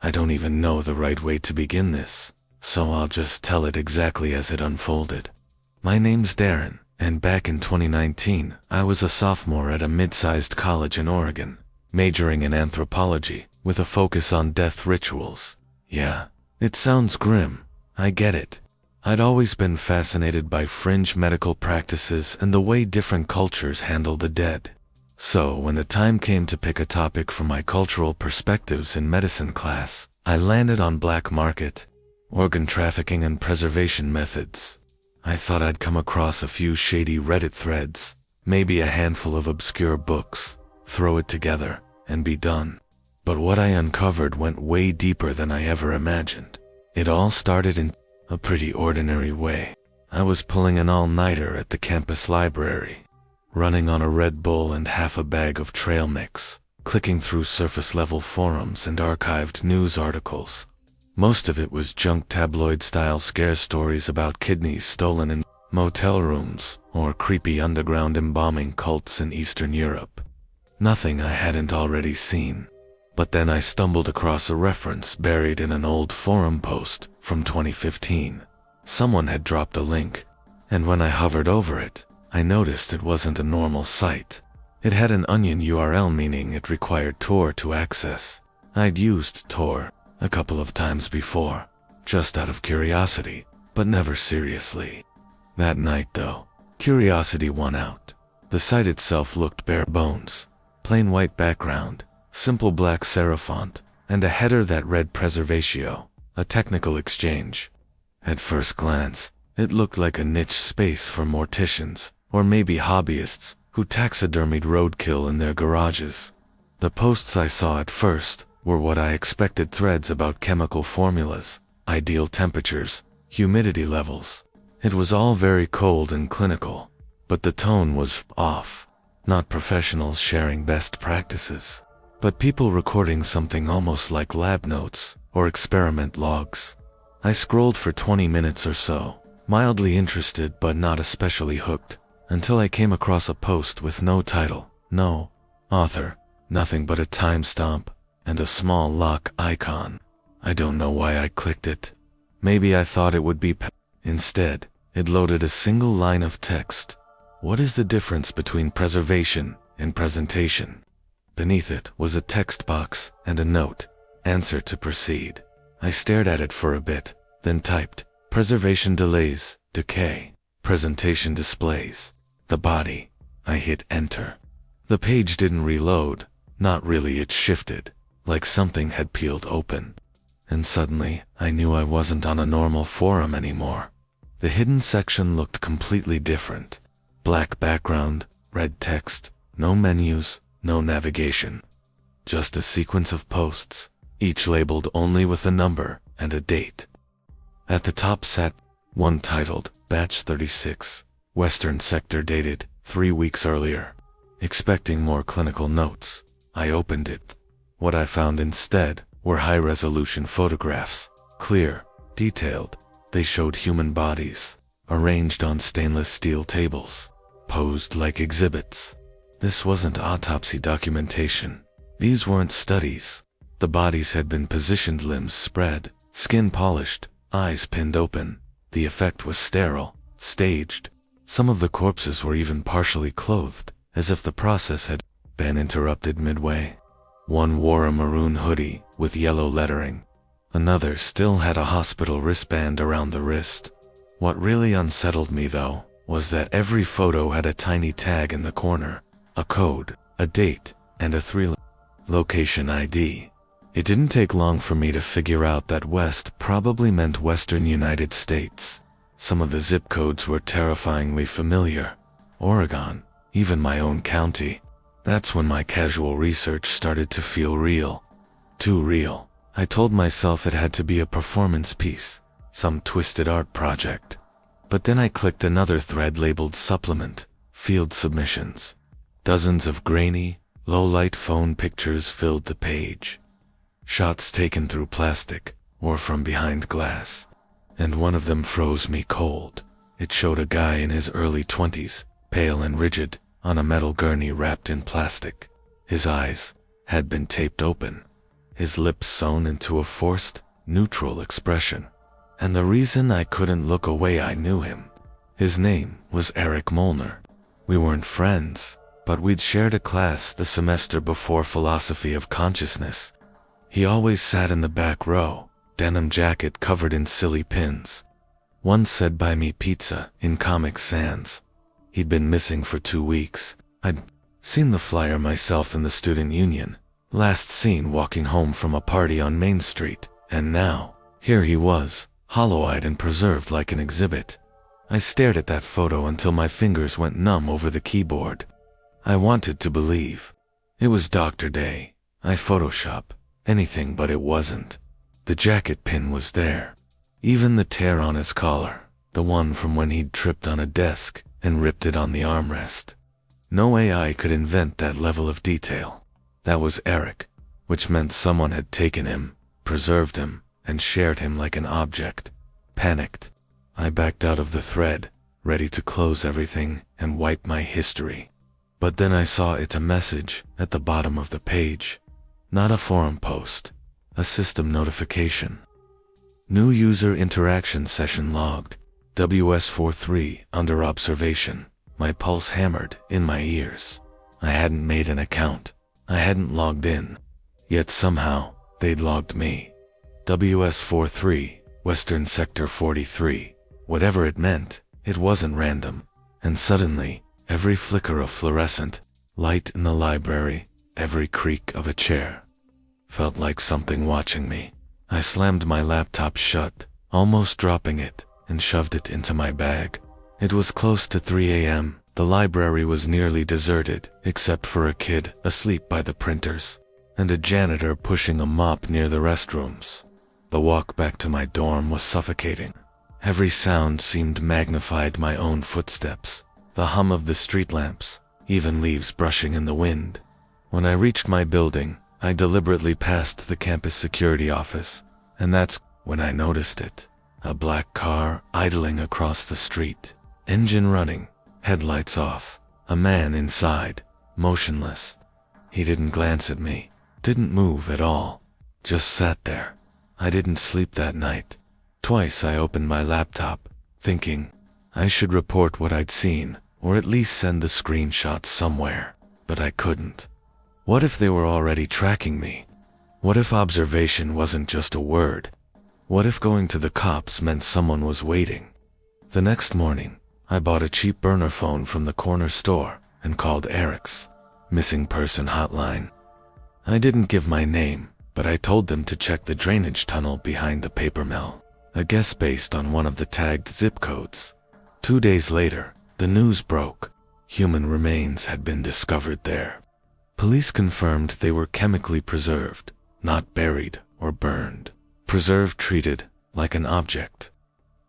I don't even know the right way to begin this, so I'll just tell it exactly as it unfolded. My name's Darren, and back in 2019, I was a sophomore at a mid-sized college in Oregon, majoring in anthropology, with a focus on death rituals. Yeah, it sounds grim. I get it. I'd always been fascinated by fringe medical practices and the way different cultures handle the dead. So when the time came to pick a topic from my cultural perspectives in medicine class, I landed on black market, organ trafficking and preservation methods. I thought I'd come across a few shady Reddit threads, maybe a handful of obscure books, throw it together, and be done. But what I uncovered went way deeper than I ever imagined. It all started in a pretty ordinary way. I was pulling an all-nighter at the campus library, running on a Red Bull and half a bag of trail mix, clicking through surface-level forums and archived news articles. Most of it was junk tabloid-style scare stories about kidneys stolen in motel rooms or creepy underground embalming cults in Eastern Europe. Nothing I hadn't already seen. But then I stumbled across a reference buried in an old forum post from 2015. Someone had dropped a link, and when I hovered over it, I noticed it wasn't a normal site. It had an onion URL, meaning it required Tor to access. I'd used Tor a couple of times before, just out of curiosity, but never seriously. That night, though, curiosity won out. The site itself looked bare bones. Plain white background, simple black serif font, and a header that read Preservatio, a technical exchange. At first glance, it looked like a niche space for morticians, or maybe hobbyists, who taxidermied roadkill in their garages. The posts I saw at first were what I expected: threads about chemical formulas, ideal temperatures, humidity levels. It was all very cold and clinical, but the tone was off. Not professionals sharing best practices, but people recording something almost like lab notes or experiment logs. I scrolled for 20 minutes or so, mildly interested but not especially hooked, until I came across a post with no title, no author, nothing but a timestamp and a small lock icon. I don't know why I clicked it. Maybe I thought it would be Instead, it loaded a single line of text. What is the difference between preservation and presentation? Beneath it was a text box and a note, answer to proceed. I stared at it for a bit, then typed, preservation delays, decay, presentation displays, the body. I hit enter. The page didn't reload, not really, it shifted, like something had peeled open. And suddenly, I knew I wasn't on a normal forum anymore. The hidden section looked completely different. Black background, red text, no menus, no navigation. Just a sequence of posts, each labeled only with a number and a date. At the top sat one titled, Batch 36, Western Sector, dated 3 weeks earlier. Expecting more clinical notes, I opened it. What I found instead were high-resolution photographs, clear, detailed. They showed human bodies, arranged on stainless steel tables, posed like exhibits. This wasn't autopsy documentation. These weren't studies. The bodies had been positioned, limbs spread, skin polished, eyes pinned open. The effect was sterile, staged. Some of the corpses were even partially clothed, as if the process had been interrupted midway. One wore a maroon hoodie with yellow lettering. Another still had a hospital wristband around the wrist. What really unsettled me, though, was that every photo had a tiny tag in the corner, a code, a date, and a 3-location ID. It didn't take long for me to figure out that West probably meant Western United States. Some of the zip codes were terrifyingly familiar. Oregon, even my own county. That's when my casual research started to feel real. Too real. I told myself it had to be a performance piece, some twisted art project. But then I clicked another thread labeled Supplement, Field Submissions. Dozens of grainy, low-light phone pictures filled the page. Shots taken through plastic, or from behind glass. And one of them froze me cold. It showed a guy in his early 20s, pale and rigid, on a metal gurney wrapped in plastic. His eyes had been taped open. his lips sewn into a forced, neutral expression. And the reason I couldn't look away, I knew him. His name was Eric Molnar. We weren't friends, but we'd shared a class the semester before, philosophy of consciousness. He always sat in the back row, denim jacket covered in silly pins. Once said, "Buy me pizza," in Comic Sans. He'd been missing for 2 weeks. I'd seen the flyer myself in the student union, last seen walking home from a party on Main Street, and now, here he was, hollow-eyed and preserved like an exhibit. I stared at that photo until my fingers went numb over the keyboard. I wanted to believe. It was Dr. Day. I Photoshop anything, but it wasn't. The jacket pin was there. Even the tear on his collar, the one from when he'd tripped on a desk and ripped it on the armrest. No AI could invent that level of detail. That was Eric, which meant someone had taken him, preserved him, and shared him like an object. Panicked, I backed out of the thread, ready to close everything and wipe my history. But then I saw it's a message at the bottom of the page. Not a forum post, a system notification. New user interaction session logged, WS43 under observation. My pulse hammered in my ears. I hadn't made an account. I hadn't logged in. Yet somehow, they'd logged me. WS43, Western Sector 43. Whatever it meant, it wasn't random. And suddenly, every flicker of fluorescent light in the library, every creak of a chair, felt like something watching me. I slammed my laptop shut, almost dropping it, and shoved it into my bag. It was close to 3 a.m. The library was nearly deserted, except for a kid asleep by the printers, and a janitor pushing a mop near the restrooms. The walk back to my dorm was suffocating. Every sound seemed magnified, my own footsteps, the hum of the street lamps, even leaves brushing in the wind. When I reached my building, I deliberately passed the campus security office, and that's when I noticed it. A black car idling across the street, engine running, headlights off, a man inside, motionless. He didn't glance at me, didn't move at all, just sat there. I didn't sleep that night. Twice I opened my laptop, thinking I should report what I'd seen, or at least send the screenshots somewhere, but I couldn't. What if they were already tracking me? What if observation wasn't just a word? What if going to the cops meant someone was waiting? The next morning, I bought a cheap burner phone from the corner store and called Eric's missing person hotline. I didn't give my name, but I told them to check the drainage tunnel behind the paper mill, a guess based on one of the tagged zip codes. 2 days later, the news broke. Human remains had been discovered there. Police confirmed they were chemically preserved, not buried or burned. Preserved, treated like an object.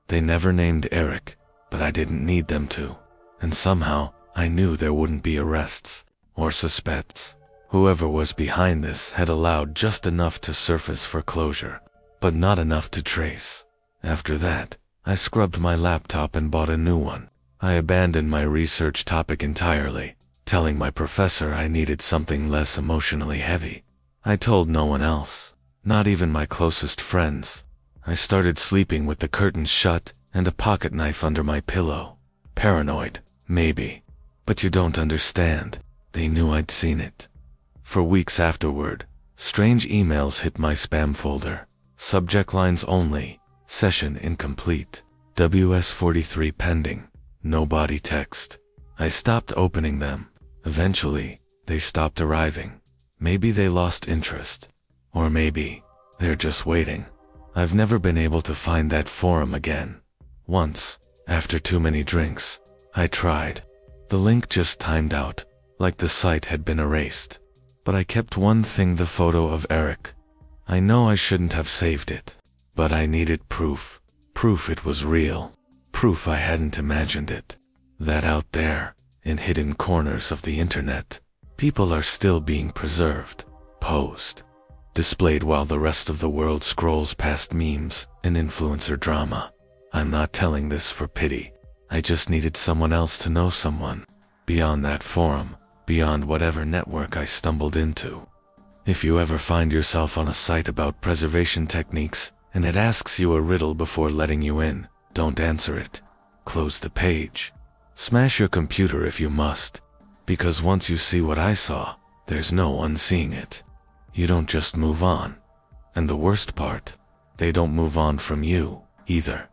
They never named Eric, but I didn't need them to. And somehow, I knew there wouldn't be arrests or suspects. Whoever was behind this had allowed just enough to surface for closure, but not enough to trace. After that, I scrubbed my laptop and bought a new one. I abandoned my research topic entirely, telling my professor I needed something less emotionally heavy. I told no one else, not even my closest friends. I started sleeping with the curtains shut and a pocket knife under my pillow. Paranoid, maybe. But you don't understand. They knew I'd seen it. For weeks afterward, strange emails hit my spam folder. Subject lines only, session incomplete, WS43 pending, no body text. I stopped opening them. Eventually, they stopped arriving. Maybe they lost interest. Or maybe they're just waiting. I've never been able to find that forum again. Once, after too many drinks, I tried. The link just timed out, like the site had been erased. But I kept one thing, the photo of Eric. I know I shouldn't have saved it, but I needed proof. Proof it was real. Proof I hadn't imagined it. That out there, in hidden corners of the internet, people are still being preserved, posed, displayed while the rest of the world scrolls past memes and influencer drama. I'm not telling this for pity. I just needed someone else to know someone. Beyond that forum, beyond whatever network I stumbled into. If you ever find yourself on a site about preservation techniques and it asks you a riddle before letting you in, don't answer it. Close the page. Smash your computer if you must, because once you see what I saw, there's no unseeing it. You don't just move on. And the worst part, they don't move on from you either.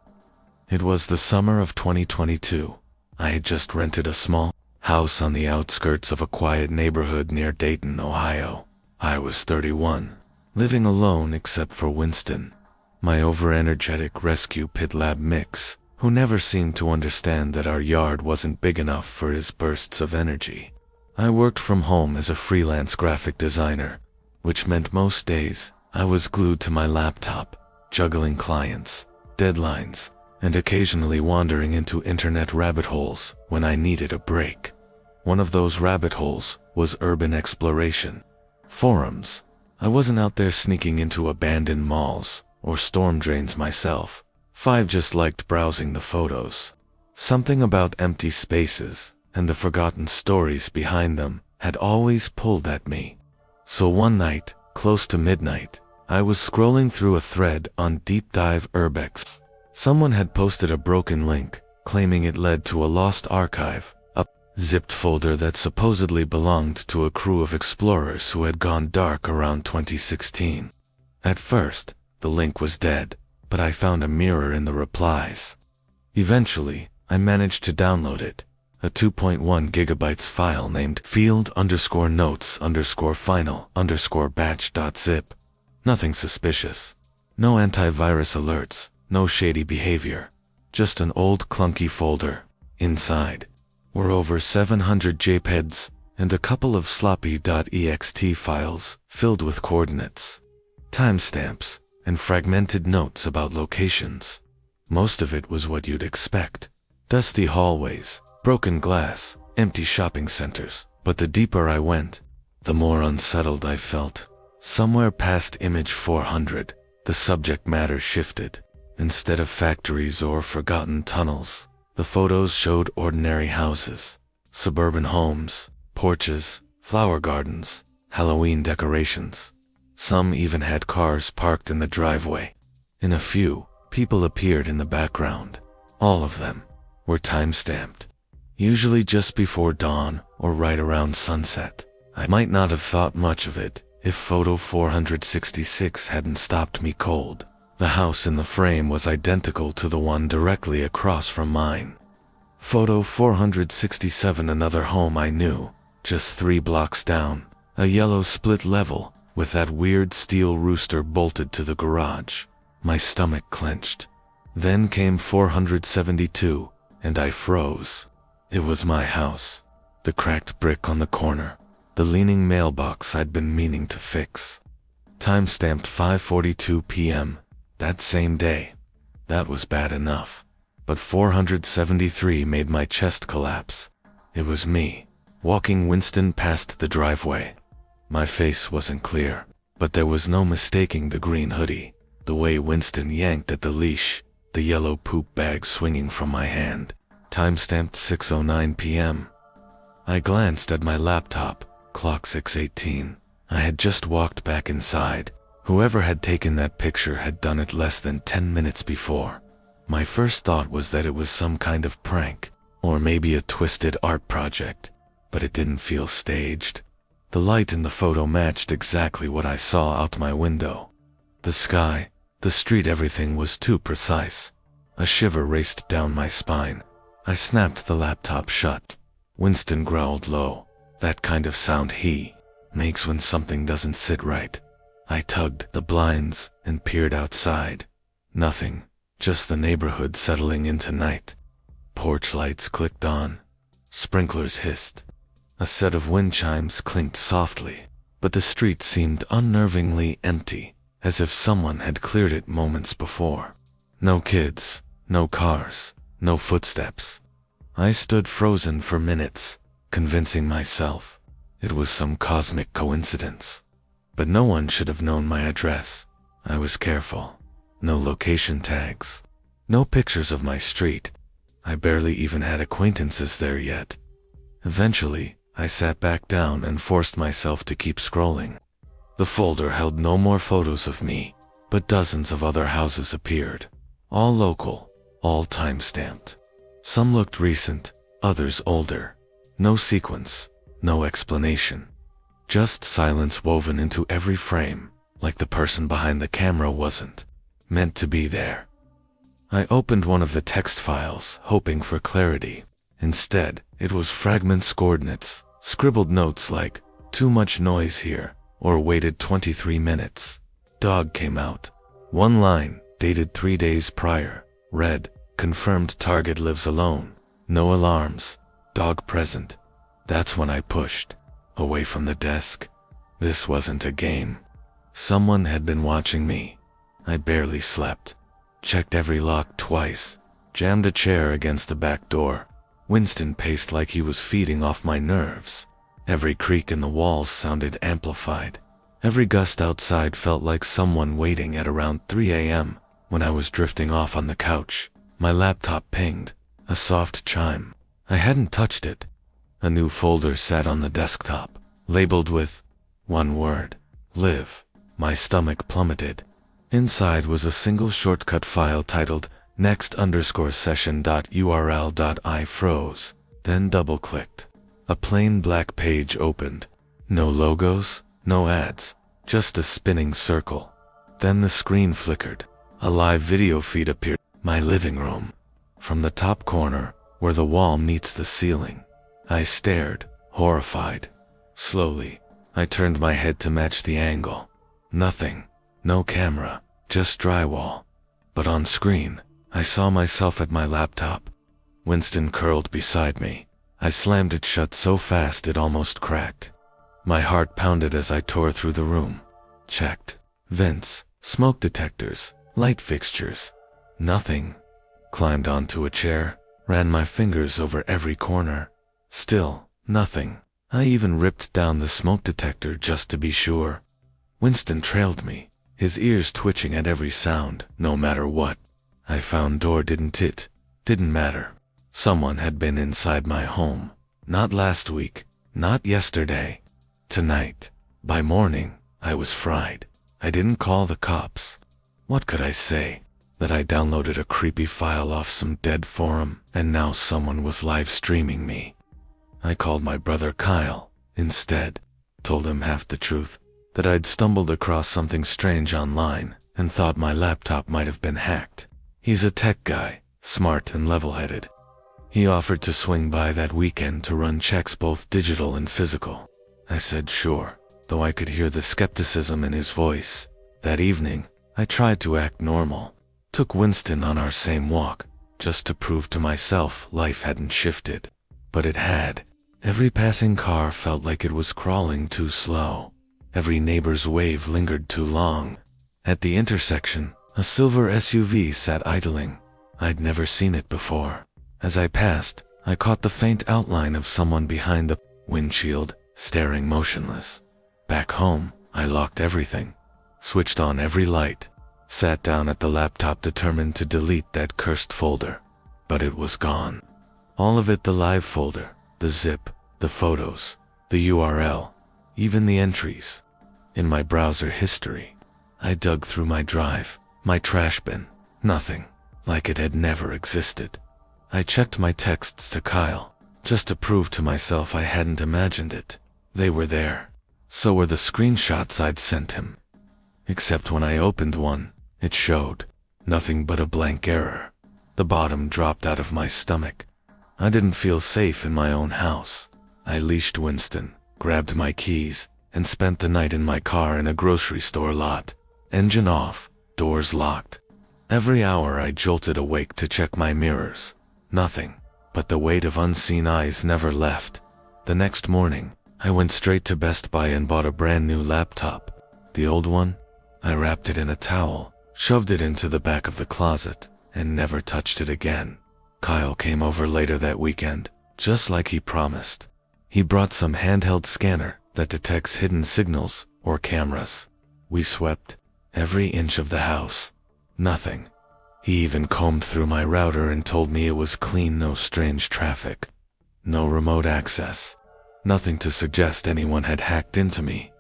It was the summer of 2022. I had just rented a small house on the outskirts of a quiet neighborhood near Dayton, Ohio. I was 31, living alone except for Winston, my over-energetic rescue pit lab mix, who never seemed to understand that our yard wasn't big enough for his bursts of energy. I worked from home as a freelance graphic designer, which meant most days I was glued to my laptop, juggling clients, deadlines, and occasionally wandering into internet rabbit holes when I needed a break. One of those rabbit holes was urban exploration. Forums. I wasn't out there sneaking into abandoned malls or storm drains myself. I just liked browsing the photos. Something about empty spaces and the forgotten stories behind them had always pulled at me. So one night, close to midnight, I was scrolling through a thread on Deep Dive Urbex. Someone had posted a broken link, claiming it led to a lost archive, a zipped folder that supposedly belonged to a crew of explorers who had gone dark around 2016. At first, the link was dead, but I found a mirror in the replies. Eventually, I managed to download it, a 2.1 gigabytes file named field_notes_final_batch.zip. Nothing suspicious. No antivirus alerts. No shady behavior, just an old clunky folder. Inside were over 700 JPEGs and a couple of sloppy .ext files filled with coordinates, timestamps, and fragmented notes about locations. Most of it was what you'd expect. Dusty hallways, broken glass, empty shopping centers. But the deeper I went, the more unsettled I felt. Somewhere past image 400, the subject matter shifted. Instead of factories or forgotten tunnels, the photos showed ordinary houses, suburban homes, porches, flower gardens, Halloween decorations. Some even had cars parked in the driveway. In a few, people appeared in the background. All of them were time-stamped, usually just before dawn or right around sunset. I might not have thought much of it if photo 466 hadn't stopped me cold. The house in the frame was identical to the one directly across from mine. Photo 467, another home I knew, just 3 blocks down, a yellow split level, with that weird steel rooster bolted to the garage. My stomach clenched. Then came 472, and I froze. It was my house. The cracked brick on the corner, the leaning mailbox I'd been meaning to fix. Timestamped 5:42 p.m. that same day. That was bad enough. But 473 made my chest collapse. It was me, walking Winston past the driveway. My face wasn't clear, but there was no mistaking the green hoodie, the way Winston yanked at the leash, the yellow poop bag swinging from my hand. Timestamped 6:09 p.m. I glanced at my laptop, clock 6:18. I had just walked back inside. Whoever had taken that picture had done it less than 10 minutes before. My first thought was that it was some kind of prank, or maybe a twisted art project, but it didn't feel staged. The light in the photo matched exactly what I saw out my window. The sky, the street, everything was too precise. A shiver raced down my spine. I snapped the laptop shut. Winston growled low, that kind of sound he makes when something doesn't sit right. I tugged the blinds and peered outside. Nothing, just the neighborhood settling into night. Porch lights clicked on. Sprinklers hissed. A set of wind chimes clinked softly, but the street seemed unnervingly empty, as if someone had cleared it moments before. No kids, no cars, no footsteps. I stood frozen for minutes, convincing myself it was some cosmic coincidence. But no one should have known my address. I was careful. No location tags. No pictures of my street. I barely even had acquaintances there yet. Eventually, I sat back down and forced myself to keep scrolling. The folder held no more photos of me, but dozens of other houses appeared. All local, all time-stamped. Some looked recent, others older. No sequence, no explanation. Just silence woven into every frame, like the person behind the camera wasn't meant to be there. I opened one of the text files, hoping for clarity. Instead, it was fragments, coordinates, scribbled notes like, "Too much noise here," or "Waited 23 minutes. Dog came out." One line, dated 3 days prior, read, "Confirmed target lives alone. No alarms. Dog present." That's when I pushed away from the desk. This wasn't a game. Someone had been watching me. I barely slept. Checked every lock twice. Jammed a chair against the back door. Winston paced like he was feeding off my nerves. Every creak in the walls sounded amplified. Every gust outside felt like someone waiting. At around 3 a.m., when I was drifting off on the couch, my laptop pinged. A soft chime. I hadn't touched it. A new folder sat on the desktop, labeled with one word, "Live." My stomach plummeted. Inside was a single shortcut file titled next_session.url. I froze, then double-clicked. A plain black page opened. No logos, no ads, just a spinning circle. Then the screen flickered. A live video feed appeared. My living room. From the top corner, where the wall meets the ceiling. I stared, horrified. Slowly, I turned my head to match the angle. Nothing. No camera. Just drywall. But on screen, I saw myself at my laptop. Winston curled beside me. I slammed it shut so fast it almost cracked. My heart pounded as I tore through the room. Checked. Vents, smoke detectors, light fixtures. Nothing. Climbed onto a chair, ran my fingers over every corner. Still, nothing. I even ripped down the smoke detector just to be sure. Winston trailed me, his ears twitching at every sound, no matter what. I found door didn't matter. Someone had been inside my home. Not last week, not yesterday. Tonight. By morning, I was fried. I didn't call the cops. What could I say? That I downloaded a creepy file off some dead forum, and now someone was live streaming me. I called my brother Kyle, instead. Told him half the truth, that I'd stumbled across something strange online, and thought my laptop might have been hacked. He's a tech guy, smart and level-headed. He offered to swing by that weekend to run checks, both digital and physical. I said sure, though I could hear the skepticism in his voice. That evening, I tried to act normal. Took Winston on our same walk, just to prove to myself life hadn't shifted. But it had. Every passing car felt like it was crawling too slow. Every neighbor's wave lingered too long. At the intersection, a silver SUV sat idling. I'd never seen it before. As I passed, I caught the faint outline of someone behind the windshield, staring motionless. Back home, I locked everything. Switched on every light. Sat down at the laptop determined to delete that cursed folder. But it was gone. All of it, the live folder, the zip, the photos, the URL, even the entries. In my browser history, I dug through my drive, my trash bin. Nothing. Like it had never existed. I checked my texts to Kyle, just to prove to myself I hadn't imagined it. They were there. So were the screenshots I'd sent him. Except when I opened one, it showed nothing but a blank error. The bottom dropped out of my stomach. I didn't feel safe in my own house. I leashed Winston, grabbed my keys, and spent the night in my car in a grocery store lot. Engine off, doors locked. Every hour I jolted awake to check my mirrors. Nothing, but the weight of unseen eyes never left. The next morning, I went straight to Best Buy and bought a brand new laptop. The old one, I wrapped it in a towel, shoved it into the back of the closet, and never touched it again. Kyle came over later that weekend, just like he promised. He brought some handheld scanner that detects hidden signals or cameras. We swept every inch of the house. Nothing. He even combed through my router and told me it was clean, no strange traffic. No remote access. Nothing to suggest anyone had hacked into me.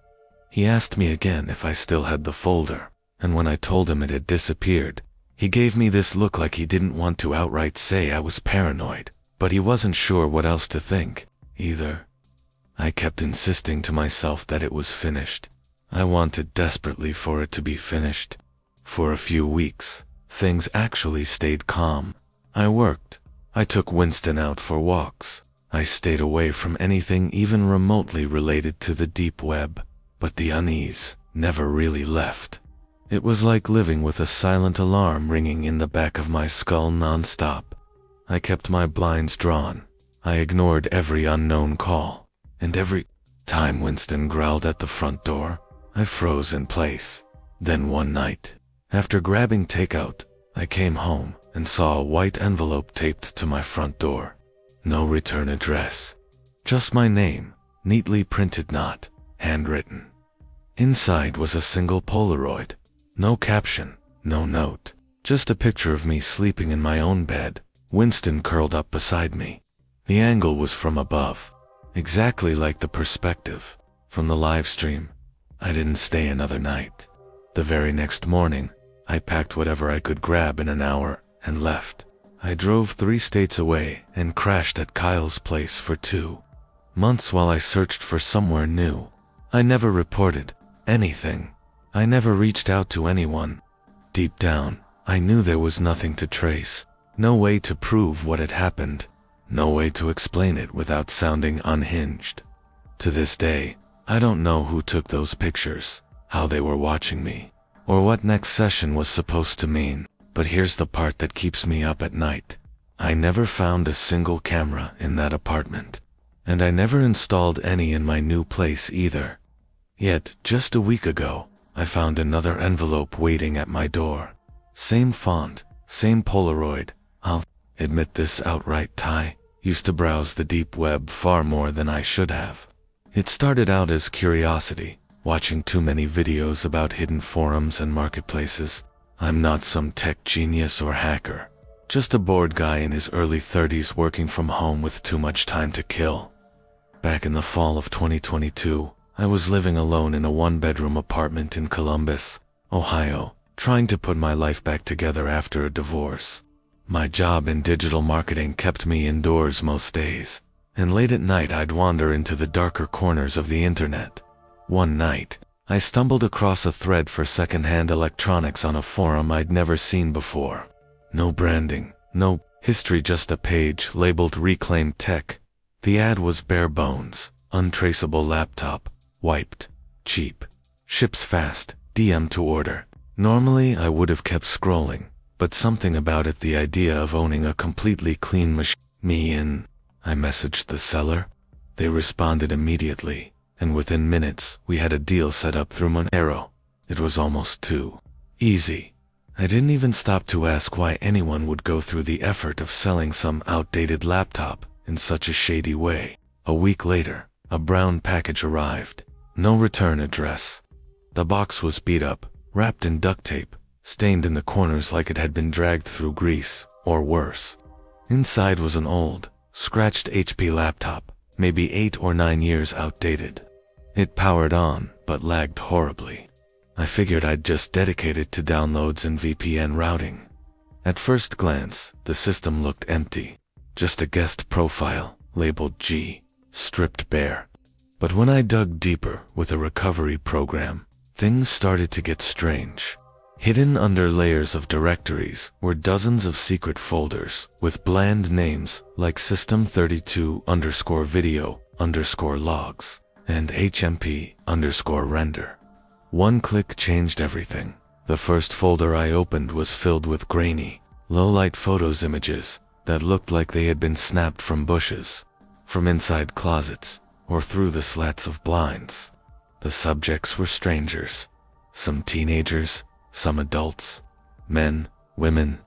He asked me again if I still had the folder, and when I told him it had disappeared, he gave me this look like he didn't want to outright say I was paranoid, but he wasn't sure what else to think, either. I kept insisting to myself that it was finished. I wanted desperately for it to be finished. For a few weeks, things actually stayed calm. I worked. I took Winston out for walks. I stayed away from anything even remotely related to the deep web, but the unease never really left. It was like living with a silent alarm ringing in the back of my skull non-stop. I kept my blinds drawn. I ignored every unknown call, and every time Winston growled at the front door, I froze in place. Then one night, after grabbing takeout, I came home and saw a white envelope taped to my front door. No return address. Just my name, neatly printed, not handwritten. Inside was a single Polaroid. No caption, no note. Just a picture of me sleeping in my own bed, Winston curled up beside me. The angle was from above, exactly like the perspective from the live stream. I didn't stay another night. The very next morning, I packed whatever I could grab in an hour and left. I drove 3 states away and crashed at Kyle's place for 2 months while I searched for somewhere new. I never reported anything. I never reached out to anyone. Deep down, I knew there was nothing to trace, no way to prove what had happened, no way to explain it without sounding unhinged. To this day, I don't know who took those pictures, how they were watching me, or what next session was supposed to mean, but here's the part that keeps me up at night. I never found a single camera in that apartment, and I never installed any in my new place either. Yet, just a week ago, I found another envelope waiting at my door. Same font, same Polaroid. I'll admit this outright. I used to browse the deep web far more than I should have. It started out as curiosity, watching too many videos about hidden forums and marketplaces. I'm not some tech genius or hacker, just a bored guy in his early 30s working from home with too much time to kill. Back in the fall of 2022, I was living alone in a 1-bedroom apartment in Columbus, Ohio, trying to put my life back together after a divorce. My job in digital marketing kept me indoors most days, and late at night I'd wander into the darker corners of the internet. One night, I stumbled across a thread for secondhand electronics on a forum I'd never seen before. No branding, no history, just a page labeled Reclaimed Tech. The ad was bare bones, untraceable laptop, wiped, cheap, ships fast, DM to order. Normally I would have kept scrolling, but something about it, the idea of owning a completely clean machine, me in. I messaged the seller. They responded immediately, and within minutes we had a deal set up through Monero. It was almost too easy. I didn't even stop to ask why anyone would go through the effort of selling some outdated laptop in such a shady way. A week later, a brown package arrived. No return address. The box was beat up, wrapped in duct tape, stained in the corners like it had been dragged through grease, or worse. Inside was an old, scratched HP laptop, maybe 8 or 9 years outdated. It powered on, but lagged horribly. I figured I'd just dedicate it to downloads and VPN routing. At first glance, the system looked empty. Just a guest profile, labeled G, stripped bare. But when I dug deeper with a recovery program, things started to get strange. Hidden under layers of directories were dozens of secret folders with bland names like system32_video_logs and hmp_render. One click changed everything. The first folder I opened was filled with grainy, low-light photos, images that looked like they had been snapped from bushes, from inside closets, or through the slats of blinds. The subjects were strangers, some teenagers, some adults, men, women.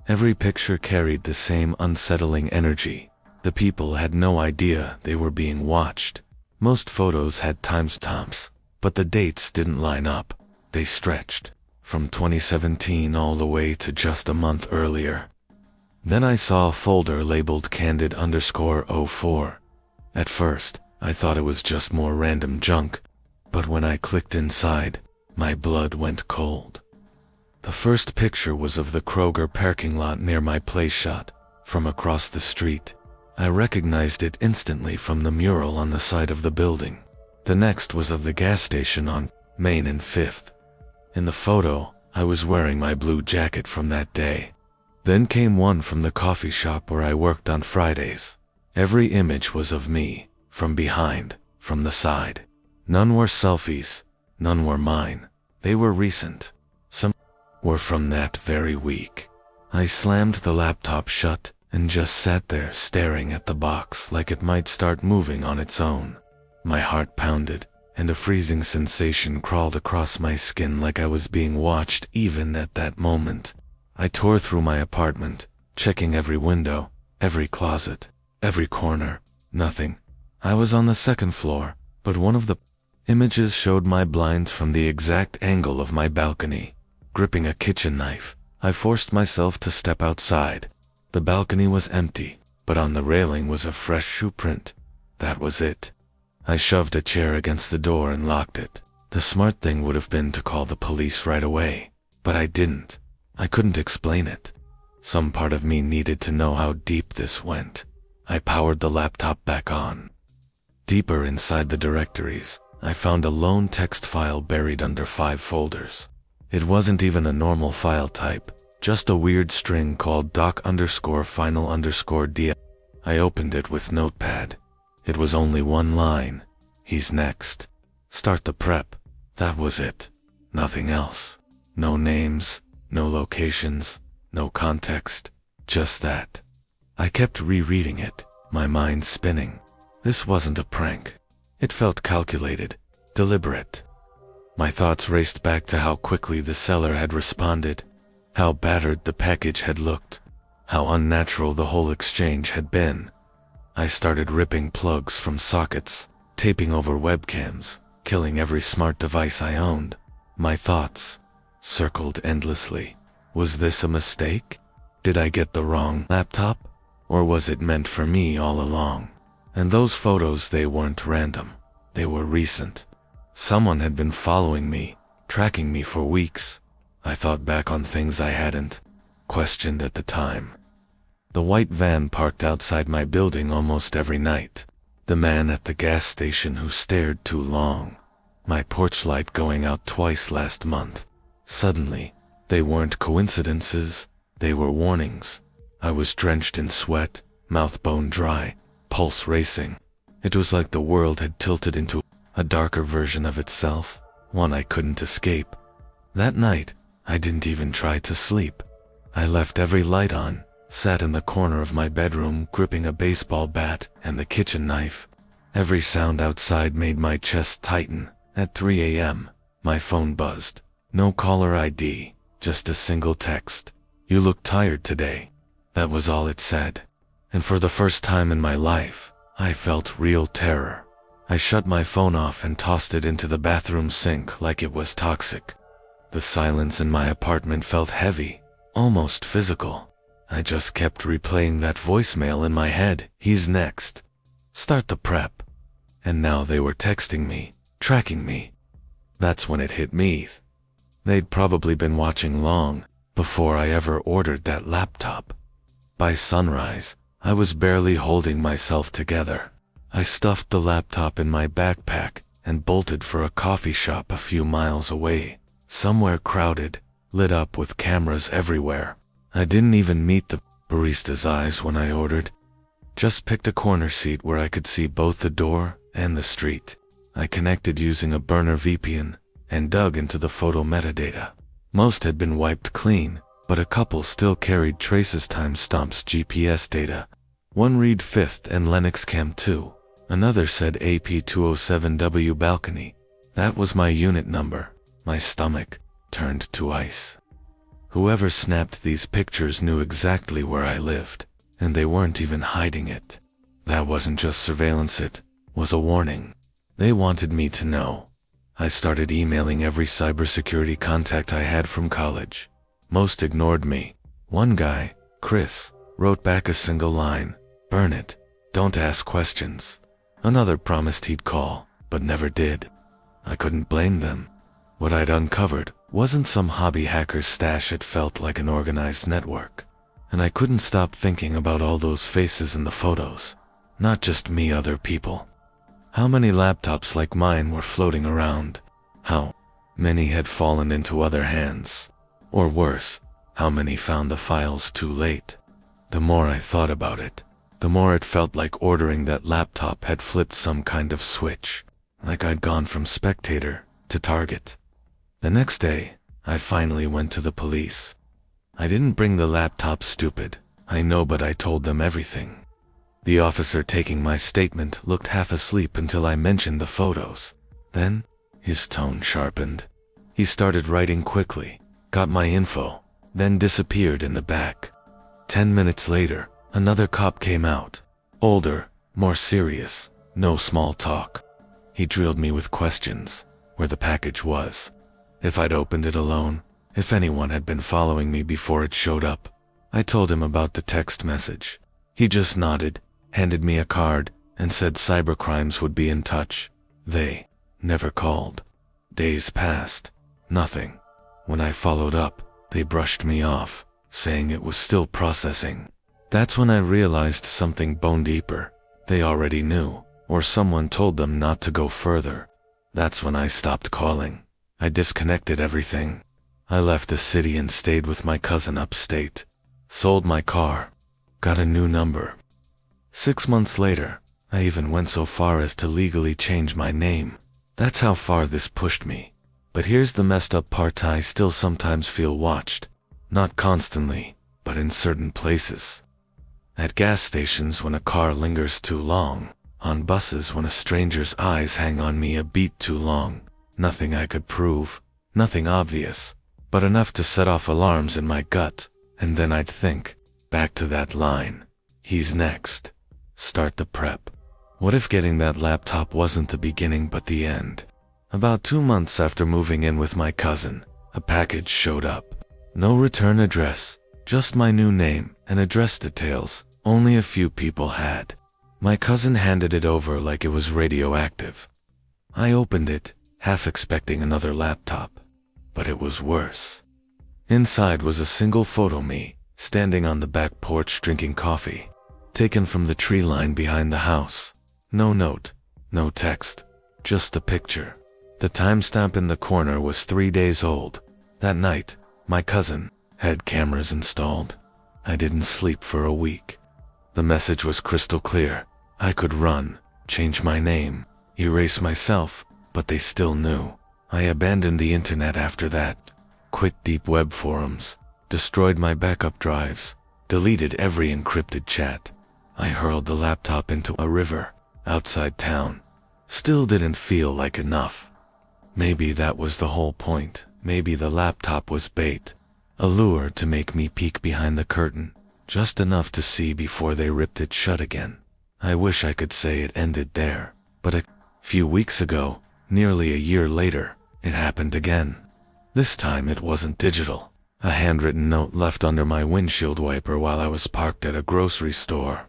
Every picture carried the same unsettling energy. The people had no idea they were being watched. Most photos had timestamps, but the dates didn't line up. They stretched from 2017 all the way to just a month earlier. Then I saw a folder labeled Candid_04. At first, I thought it was just more random junk, but when I clicked inside, my blood went cold. The first picture was of the Kroger parking lot near my place shot from across the street. I recognized it instantly from the mural on the side of the building. The next was of the gas station on Main and 5th. In the photo, I was wearing my blue jacket from that day. Then came one from the coffee shop where I worked on Fridays. Every image was of me, from behind, from the side. None were selfies, none were mine. They were recent. Some were from that very week. I slammed the laptop shut and just sat there staring at the box like it might start moving on its own. My heart pounded, and a freezing sensation crawled across my skin like I was being watched even at that moment. I tore through my apartment, checking every window, every closet, every corner. Nothing. I was on the second floor, but one of the images showed my blinds from the exact angle of my balcony. Gripping a kitchen knife, I forced myself to step outside. The balcony was empty, but on the railing was a fresh shoe print. That was it. I shoved a chair against the door and locked it. The smart thing would have been to call the police right away, but I didn't. I couldn't explain it. Some part of me needed to know how deep this went. I powered the laptop back on. Deeper inside the directories, I found a lone text file buried under 5 folders. It wasn't even a normal file type, just a weird string called doc_final_d. I opened it with Notepad. It was only one line. He's next. Start the prep. That was it. Nothing else. No names, no locations, no context. Just that. I kept rereading it, my mind spinning. This wasn't a prank. It felt calculated, deliberate. My thoughts raced back to how quickly the seller had responded, how battered the package had looked, how unnatural the whole exchange had been. I started ripping plugs from sockets, taping over webcams, killing every smart device I owned. My thoughts circled endlessly. Was this a mistake? Did I get the wrong laptop? Or was it meant for me all along? And those photos, they weren't random. They were recent. Someone had been following me, tracking me for weeks. I thought back on things I hadn't questioned at the time. The white van parked outside my building almost every night. The man at the gas station who stared too long. My porch light going out twice last month. Suddenly, they weren't coincidences, they were warnings. I was drenched in sweat, mouth bone dry, pulse racing. It was like the world had tilted into a darker version of itself, one I couldn't escape. That night, I didn't even try to sleep. I left every light on, sat in the corner of my bedroom gripping a baseball bat and the kitchen knife. Every sound outside made my chest tighten. At 3 a.m., my phone buzzed. No caller ID, just a single text. "You look tired today." That was all it said. And for the first time in my life, I felt real terror. I shut my phone off and tossed it into the bathroom sink like it was toxic. The silence in my apartment felt heavy, almost physical. I just kept replaying that voicemail in my head. He's next. Start the prep. And now they were texting me, tracking me. That's when it hit me. They'd probably been watching long before I ever ordered that laptop. By sunrise, I was barely holding myself together. I stuffed the laptop in my backpack and bolted for a coffee shop a few miles away, somewhere crowded, lit up with cameras everywhere. I didn't even meet the barista's eyes when I ordered. Just picked a corner seat where I could see both the door and the street. I connected using a burner VPN and dug into the photo metadata. Most had been wiped clean, but a couple still carried traces timestamps GPS data. One read 5th and Lennox Cam 2. Another said AP207W balcony. That was my unit number. My stomach turned to ice. Whoever snapped these pictures knew exactly where I lived, and they weren't even hiding it. That wasn't just surveillance, it was a warning. They wanted me to know. I started emailing every cybersecurity contact I had from college. Most ignored me. One guy, Chris, wrote back a single line, "Burn it, don't ask questions." Another promised he'd call, but never did. I couldn't blame them. What I'd uncovered wasn't some hobby hacker's stash, it felt like an organized network. And I couldn't stop thinking about all those faces in the photos. Not just me, other people. How many laptops like mine were floating around? How many had fallen into other hands? Or worse, how many found the files too late? The more I thought about it, the more it felt like ordering that laptop had flipped some kind of switch. Like I'd gone from spectator to target. The next day, I finally went to the police. I didn't bring the laptop, stupid. I know, but I told them everything. The officer taking my statement looked half asleep until I mentioned the photos. Then, his tone sharpened. He started writing quickly, got my info, then disappeared in the back. 10 minutes later, another cop came out. Older, more serious, no small talk. He drilled me with questions, where the package was, if I'd opened it alone, if anyone had been following me before it showed up. I told him about the text message. He just nodded, handed me a card, and said cybercrimes would be in touch. They never called. Days passed. Nothing. When I followed up, they brushed me off, saying it was still processing. That's when I realized something bone deeper. They already knew, or someone told them not to go further. That's when I stopped calling. I disconnected everything. I left the city and stayed with my cousin upstate. Sold my car. Got a new number. 6 months later, I even went so far as to legally change my name. That's how far this pushed me. But here's the messed up part: I still sometimes feel watched. Not constantly, but in certain places. At gas stations when a car lingers too long. On buses when a stranger's eyes hang on me a beat too long. Nothing I could prove, nothing obvious, but enough to set off alarms in my gut. And then I'd think, back to that line. He's next. Start the prep. What if getting that laptop wasn't the beginning but the end? About 2 months after moving in with my cousin, a package showed up. No return address, just my new name and address details only a few people had. My cousin handed it over like it was radioactive. I opened it, half expecting another laptop. But it was worse. Inside was a single photo: me, standing on the back porch drinking coffee. Taken from the tree line behind the house. No note, no text, just a picture. The timestamp in the corner was 3 days old. That night, my cousin had cameras installed. I didn't sleep for a week. The message was crystal clear. I could run, change my name, erase myself, but they still knew. I abandoned the internet after that. Quit deep web forums, destroyed my backup drives, deleted every encrypted chat. I hurled the laptop into a river, outside town. Still didn't feel like enough. Maybe that was the whole point. Maybe the laptop was bait. A lure to make me peek behind the curtain, just enough to see before they ripped it shut again. I wish I could say it ended there, but a few weeks ago, nearly a year later, it happened again. This time it wasn't digital. A handwritten note left under my windshield wiper while I was parked at a grocery store.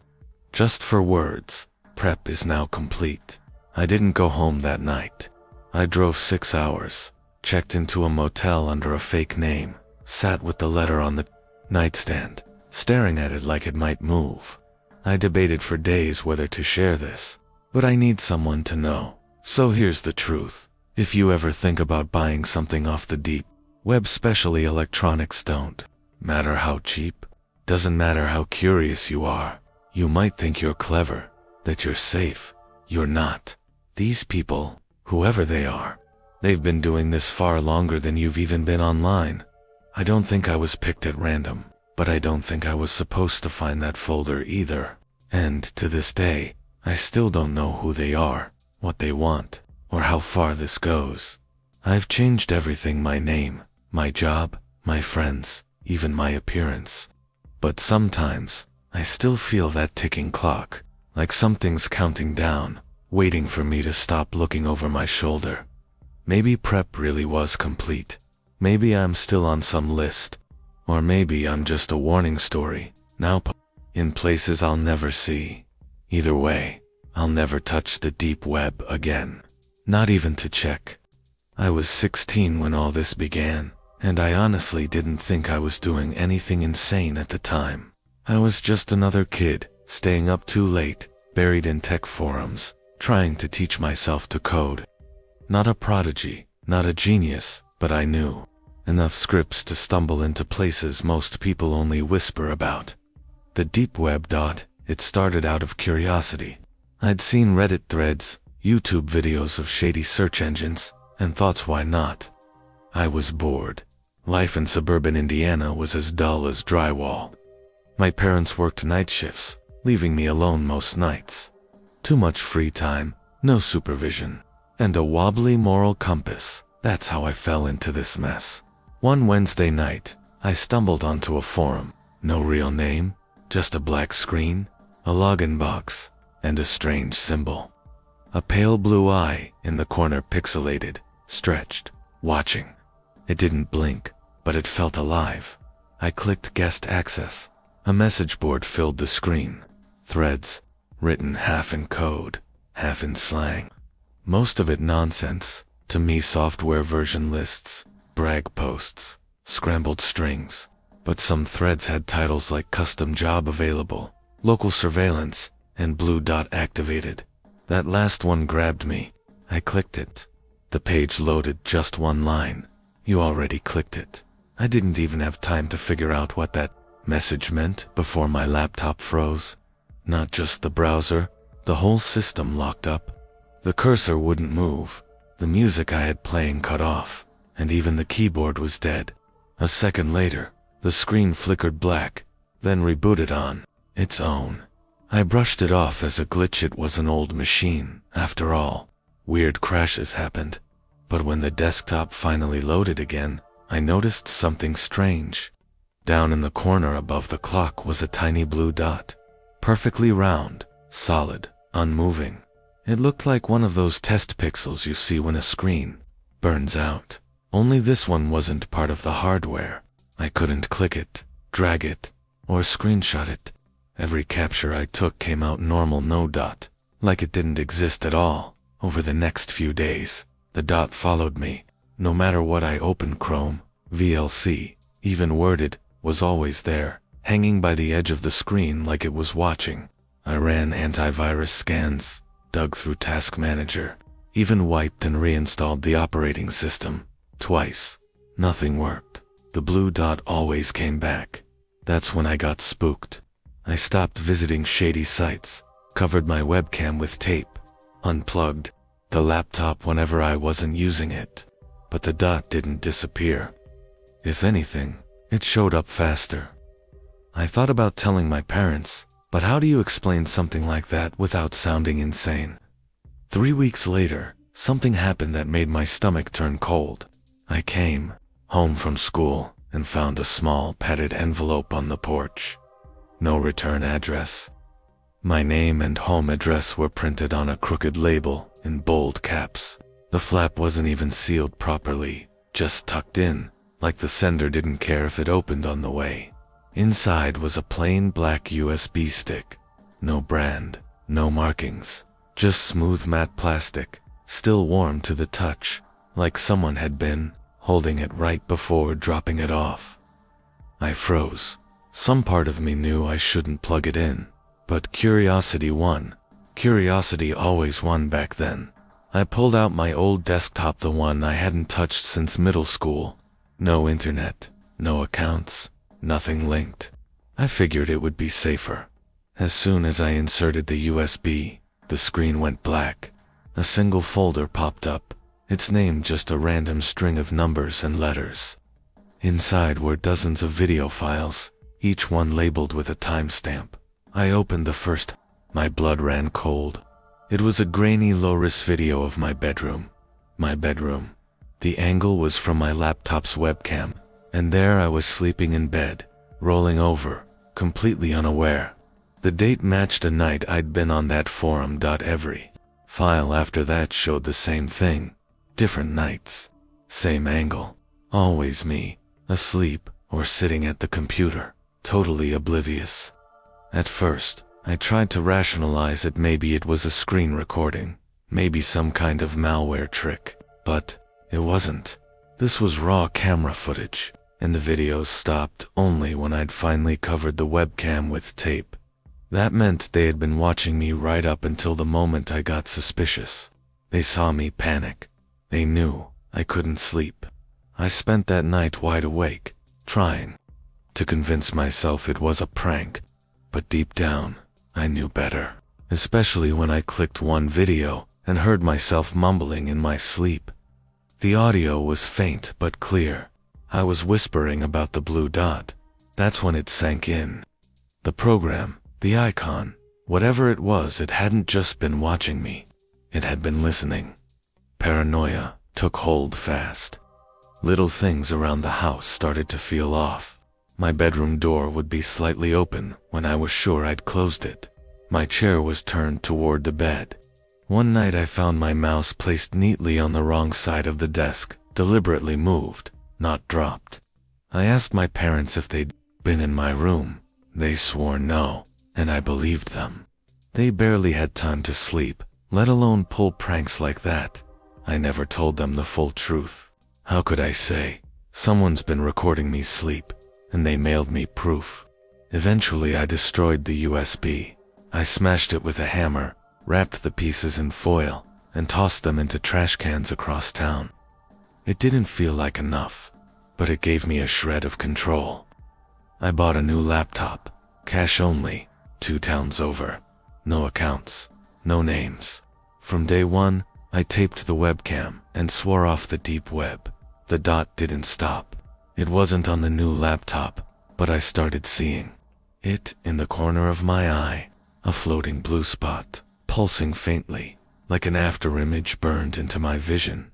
Just for words, prep is now complete. I didn't go home that night. I drove 6 hours, checked into a motel under a fake name, sat with the letter on the nightstand, staring at it like it might move. I debated for days whether to share this, but I need someone to know. So here's the truth. If you ever think about buying something off the deep web, especially electronics, don't matter how cheap, doesn't matter how curious you are. You might think you're clever, that you're safe. You're not. These people, whoever they are, they've been doing this far longer than you've even been online. I don't think I was picked at random, but I don't think I was supposed to find that folder either. And to this day, I still don't know who they are, what they want, or how far this goes. I've changed everything: my name, my job, my friends, even my appearance. But sometimes, I still feel that ticking clock, like something's counting down, waiting for me to stop looking over my shoulder. Maybe prep really was complete. Maybe I'm still on some list. Or maybe I'm just a warning story, now in places I'll never see. Either way, I'll never touch the deep web again. Not even to check I was 16 when all this began, and I honestly didn't think I was doing anything insane at the time. I was just another kid, staying up too late, buried in tech forums, trying to teach myself to code. Not a prodigy, not a genius, but I knew enough scripts to stumble into places most people only whisper about. The deep web. It started out of curiosity. I'd seen Reddit threads, YouTube videos of shady search engines, and thought, why not? I was bored. Life in suburban Indiana was as dull as drywall. My parents worked night shifts, leaving me alone most nights. Too much free time, no supervision, and a wobbly moral compass. That's how I fell into this mess. One Wednesday night, I stumbled onto a forum. No real name, just a black screen, a login box, and a strange symbol. A pale blue eye in the corner, pixelated, stretched, watching. It didn't blink, but it felt alive. I clicked guest access. A message board filled the screen. Threads, written half in code, half in slang. Most of it nonsense, to me software version lists, brag posts, scrambled strings. But some threads had titles like custom job available, local surveillance, and blue dot activated. That last one grabbed me. I clicked it. The page loaded just one line. You already clicked it. I didn't even have time to figure out what that message meant before my laptop froze. Not just the browser, the whole system locked up. The cursor wouldn't move. The music I had playing cut off, and even the keyboard was dead. A second later, the screen flickered black, then rebooted on its own. I brushed it off as a glitch. It was an old machine, after all. Weird crashes happened. But when the desktop finally loaded again, I noticed something strange. Down in the corner above the clock was a tiny blue dot. Perfectly round, solid, unmoving. It looked like one of those test pixels you see when a screen burns out. Only this one wasn't part of the hardware. I couldn't click it, drag it, or screenshot it. Every capture I took came out normal, no dot, like it didn't exist at all. Over the next few days, the dot followed me. No matter what I opened, Chrome, VLC, even Worded, was always there, hanging by the edge of the screen like it was watching. I ran antivirus scans, dug through Task Manager, even wiped and reinstalled the operating system. Twice. Nothing worked. The blue dot always came back. That's when I got spooked. I stopped visiting shady sites, covered my webcam with tape, unplugged the laptop whenever I wasn't using it. But the dot didn't disappear. If anything, it showed up faster. I thought about telling my parents, but how do you explain something like that without sounding insane? 3 weeks later, something happened that made my stomach turn cold. I came home from school and found a small padded envelope on the porch. No return address. My name and home address were printed on a crooked label in bold caps. The flap wasn't even sealed properly, just tucked in, like the sender didn't care if it opened on the way. Inside was a plain black USB stick. No brand, no markings, just smooth matte plastic, still warm to the touch, like someone had been holding it right before dropping it off. I froze. Some part of me knew I shouldn't plug it in, but curiosity won. Curiosity always won back then. I pulled out my old desktop, the one I hadn't touched since middle school. No internet, no accounts, nothing linked. I figured it would be safer. As soon as I inserted the USB, the screen went black. A single folder popped up, its name just a random string of numbers and letters. Inside were dozens of video files, each one labeled with a timestamp. I opened the first. My blood ran cold. It was a grainy low-res video of my bedroom. My bedroom. The angle was from my laptop's webcam, and there I was sleeping in bed, rolling over, completely unaware. The date matched a night I'd been on that forum. Every file after that showed the same thing. Different nights. Same angle. Always me, asleep or sitting at the computer, totally oblivious. At first, I tried to rationalize it. Maybe it was a screen recording, maybe some kind of malware trick. But It wasn't. This was raw camera footage, and the videos stopped only when I'd finally covered the webcam with tape. That meant they had been watching me right up until the moment I got suspicious. They saw me panic. They knew I couldn't sleep. I spent that night wide awake, trying to convince myself it was a prank, but deep down, I knew better. Especially when I clicked one video and heard myself mumbling in my sleep. The audio was faint but clear. I was whispering about the blue dot. That's when it sank in. The program, the icon, whatever it was, it hadn't just been watching me. It had been listening. Paranoia took hold fast. Little things around the house started to feel off. My bedroom door would be slightly open when I was sure I'd closed it. My chair was turned toward the bed. One night I found my mouse placed neatly on the wrong side of the desk, deliberately moved, not dropped. I asked my parents if they'd been in my room. They swore no, and I believed them. They barely had time to sleep, let alone pull pranks like that. I never told them the full truth. How could I say, someone's been recording me sleep, and they mailed me proof? Eventually I destroyed the USB. I smashed it with a hammer, wrapped the pieces in foil, and tossed them into trash cans across town. It didn't feel like enough, but it gave me a shred of control. I bought a new laptop, cash only, 2 towns over. No accounts, no names. From day one, I taped the webcam and swore off the deep web. The dot didn't stop. It wasn't on the new laptop, but I started seeing it in the corner of my eye, a floating blue spot, pulsing faintly, like an afterimage burned into my vision.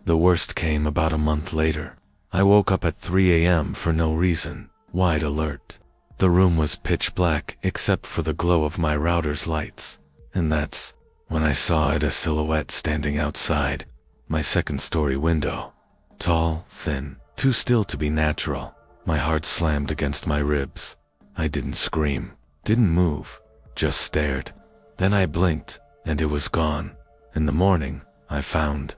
The worst came about a month later. I woke up at 3 a.m. for no reason, wide alert. The room was pitch black except for the glow of my router's lights, and that's when I saw it, a silhouette standing outside my second-story window. Tall, thin, too still to be natural. My heart slammed against my ribs. I didn't scream, didn't move, just stared. Then I blinked, and it was gone. In the morning, I found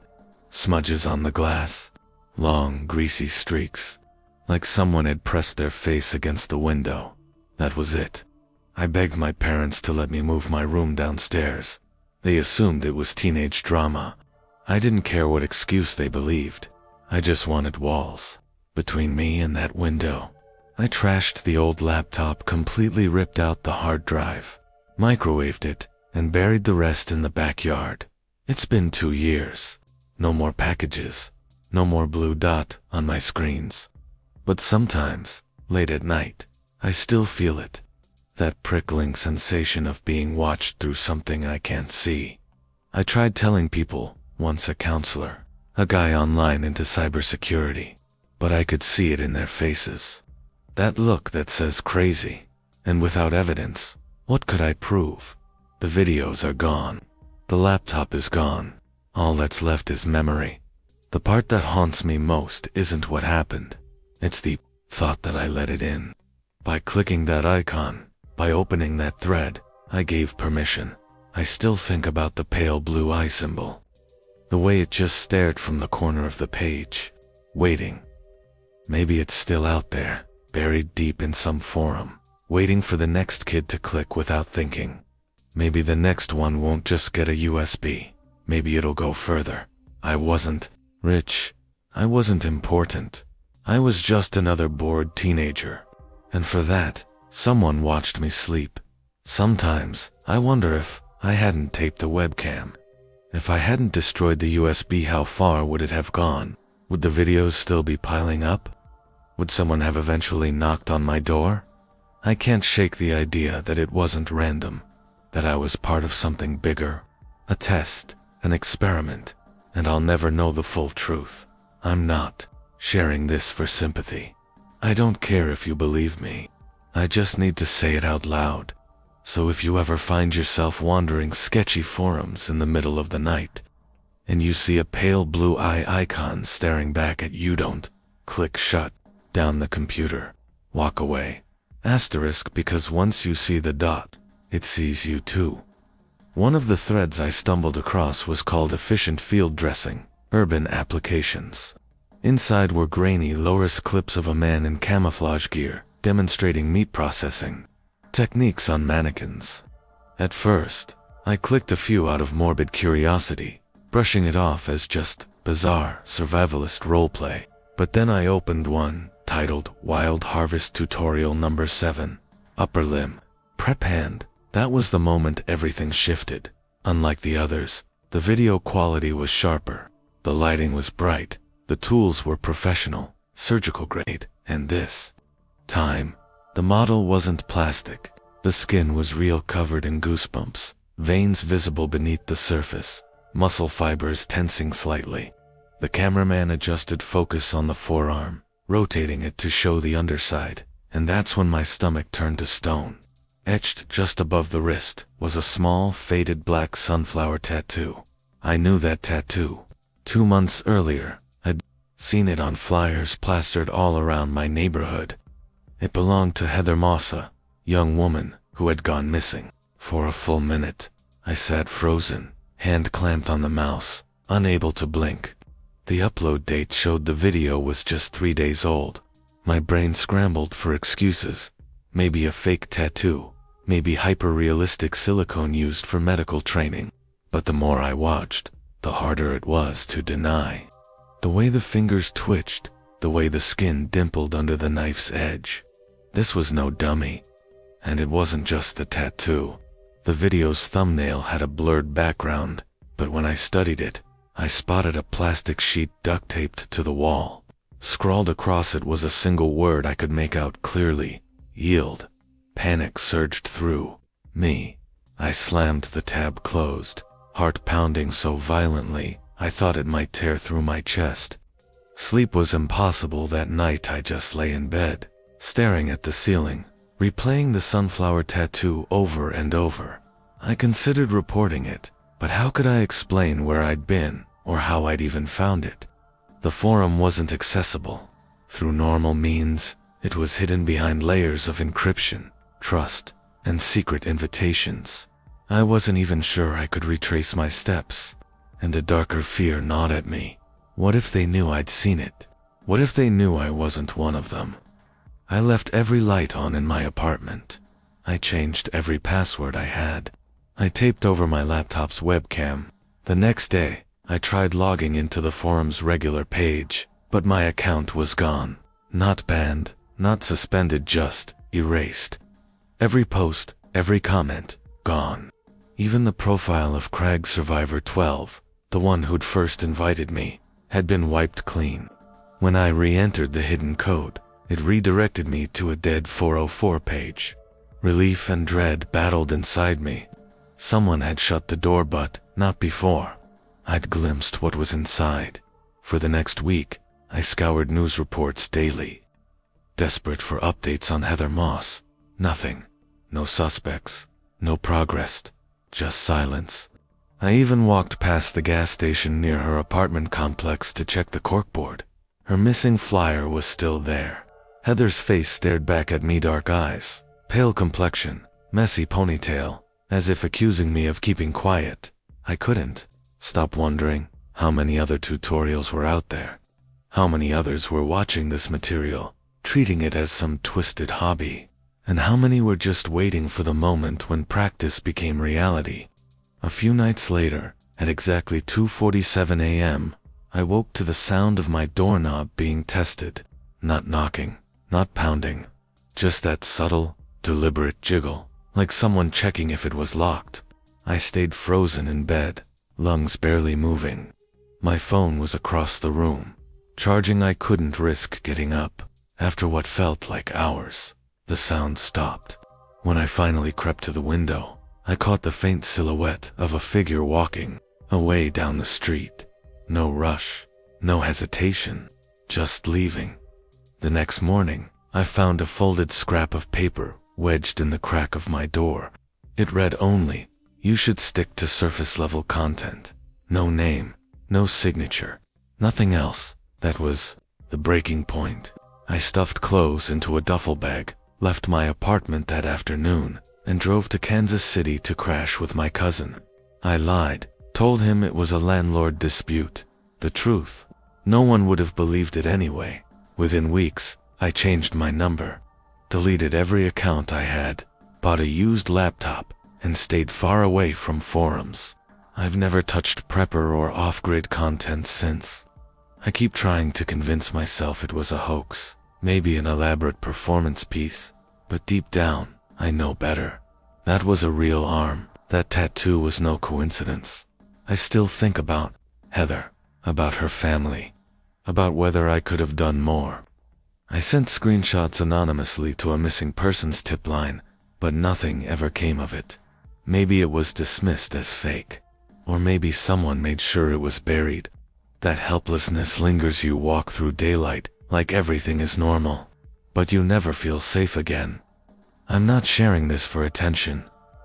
smudges on the glass, long, greasy streaks, like someone had pressed their face against the window. That was it. I begged my parents to let me move my room downstairs. They assumed it was teenage drama. I didn't care what excuse they believed. I just wanted walls between me and that window. I trashed the old laptop, completely ripped out the hard drive, microwaved it, and buried the rest in the backyard. It's been 2 years. No more packages. No more blue dot on my screens. But sometimes, late at night, I still feel it. That prickling sensation of being watched through something I can't see. I tried telling people, once a counselor, a guy online into cybersecurity, but I could see it in their faces. That look that says crazy, and without evidence, what could I prove? The videos are gone. The laptop is gone. All that's left is memory. The part that haunts me most isn't what happened. It's the thought that I let it in. By clicking that icon, by opening that thread, I gave permission. I still think about the pale blue eye symbol. The way it just stared from the corner of the page, waiting. Maybe it's still out there, buried deep in some forum, waiting for the next kid to click without thinking. Maybe the next one won't just get a USB. Maybe it'll go further. I wasn't rich. I wasn't important. I was just another bored teenager. And for that, someone watched me sleep. Sometimes, I wonder if I hadn't taped the webcam. If I hadn't destroyed the USB, how far would it have gone? Would the videos still be piling up? Would someone have eventually knocked on my door? I can't shake the idea that it wasn't random, that I was part of something bigger, a test, an experiment, and I'll never know the full truth. I'm not sharing this for sympathy. I don't care if you believe me. I just need to say it out loud. So if you ever find yourself wandering sketchy forums in the middle of the night, and you see a pale blue eye icon staring back at you, don't click shut down the computer. Walk away. Asterisk, because once you see the dot, it sees you too. One of the threads I stumbled across was called efficient field dressing. Urban applications. Inside were grainy, low-res clips of a man in camouflage gear, demonstrating meat processing techniques on mannequins. At first, I clicked a few out of morbid curiosity, brushing it off as just bizarre survivalist roleplay. But then I opened one, titled Wild Harvest Tutorial Number 7, Upper Limb, Prep Hand. That was the moment everything shifted. Unlike the others, the video quality was sharper, the lighting was bright, the tools were professional, surgical grade, and this time, the model wasn't plastic. The skin was real, covered in goosebumps, veins visible beneath the surface, muscle fibers tensing slightly. The cameraman adjusted focus on the forearm, rotating it to show the underside, and that's when my stomach turned to stone. Etched just above the wrist was a small, faded black sunflower tattoo. I knew that tattoo. 2 months earlier, I'd seen it on flyers plastered all around my neighborhood. It belonged to Heather Moss, a young woman who had gone missing. For a full minute, I sat frozen, hand clamped on the mouse, unable to blink. The upload date showed the video was just 3 days old. My brain scrambled for excuses. Maybe a fake tattoo, maybe hyper-realistic silicone used for medical training. But the more I watched, the harder it was to deny. The way the fingers twitched, the way the skin dimpled under the knife's edge. This was no dummy. And it wasn't just the tattoo. The video's thumbnail had a blurred background, but when I studied it, I spotted a plastic sheet duct taped to the wall. Scrawled across it was a single word I could make out clearly: yield. Panic surged through me. I slammed the tab closed, heart pounding so violently I thought it might tear through my chest. Sleep was impossible that night. I just lay in bed, staring at the ceiling, replaying the sunflower tattoo over and over. I considered reporting it, but how could I explain where I'd been, or how I'd even found it? The forum wasn't accessible. Through normal means, it was hidden behind layers of encryption, trust, and secret invitations. I wasn't even sure I could retrace my steps, and a darker fear gnawed at me. What if they knew I'd seen it? What if they knew I wasn't one of them? I left every light on in my apartment. I changed every password I had. I taped over my laptop's webcam. The next day, I tried logging into the forum's regular page, but my account was gone. Not banned, not suspended, just erased. Every post, every comment, gone. Even the profile of Crag Survivor 12, the one who'd first invited me, had been wiped clean. When I re-entered the hidden code, it redirected me to a dead 404 page. Relief and dread battled inside me. Someone had shut the door, but not before. I'd glimpsed what was inside. For the next week, I scoured news reports daily. Desperate for updates on Heather Moss. Nothing. No suspects. No progress. Just silence. I even walked past the gas station near her apartment complex to check the corkboard. Her missing flyer was still there. Heather's face stared back at me, dark eyes, pale complexion, messy ponytail, as if accusing me of keeping quiet. I couldn't stop wondering how many other tutorials were out there. How many others were watching this material, treating it as some twisted hobby. And how many were just waiting for the moment when practice became reality. A few nights later, at exactly 2:47 a.m., I woke to the sound of my doorknob being tested. Not knocking, not pounding, just that subtle, deliberate jiggle, like someone checking if it was locked. I stayed frozen in bed, lungs barely moving. My phone was across the room, charging. I couldn't risk getting up. After what felt like hours, the sound stopped. When I finally crept to the window, I caught the faint silhouette of a figure walking away down the street. No rush, no hesitation, just leaving. The next morning, I found a folded scrap of paper wedged in the crack of my door. It read only, "You should stick to surface-level content." No name, no signature, nothing else. That was the breaking point. I stuffed clothes into a duffel bag, left my apartment that afternoon, and drove to Kansas City to crash with my cousin. I lied, told him it was a landlord dispute, The truth. No one would have believed it anyway. Within weeks, I changed my number, deleted every account I had, bought a used laptop, and stayed far away from forums. I've never touched prepper or off-grid content since. I keep trying to convince myself it was a hoax, maybe an elaborate performance piece, but deep down, I know better. That was a real arm. That tattoo was no coincidence. I still think about Heather, about her family, about whether I could have done more. I sent screenshots anonymously to a missing persons tip line, but nothing ever came of it. Maybe it was dismissed as fake. Or maybe someone made sure it was buried. That helplessness lingers. You walk through daylight like everything is normal, but you never feel safe again. I'm not sharing this for attention.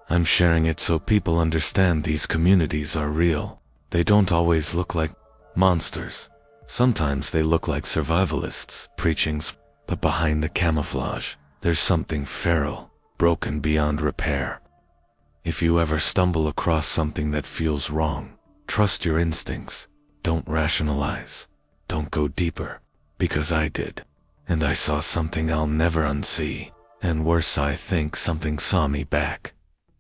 I'm sharing it so people understand these communities are real. They don't always look like monsters. Sometimes they look like survivalists preaching, but behind the camouflage, there's something feral, broken beyond repair. If you ever stumble across something that feels wrong, trust your instincts. Don't rationalize. Don't go deeper. Because I did. And I saw something I'll never unsee. And worse, I think something saw me back.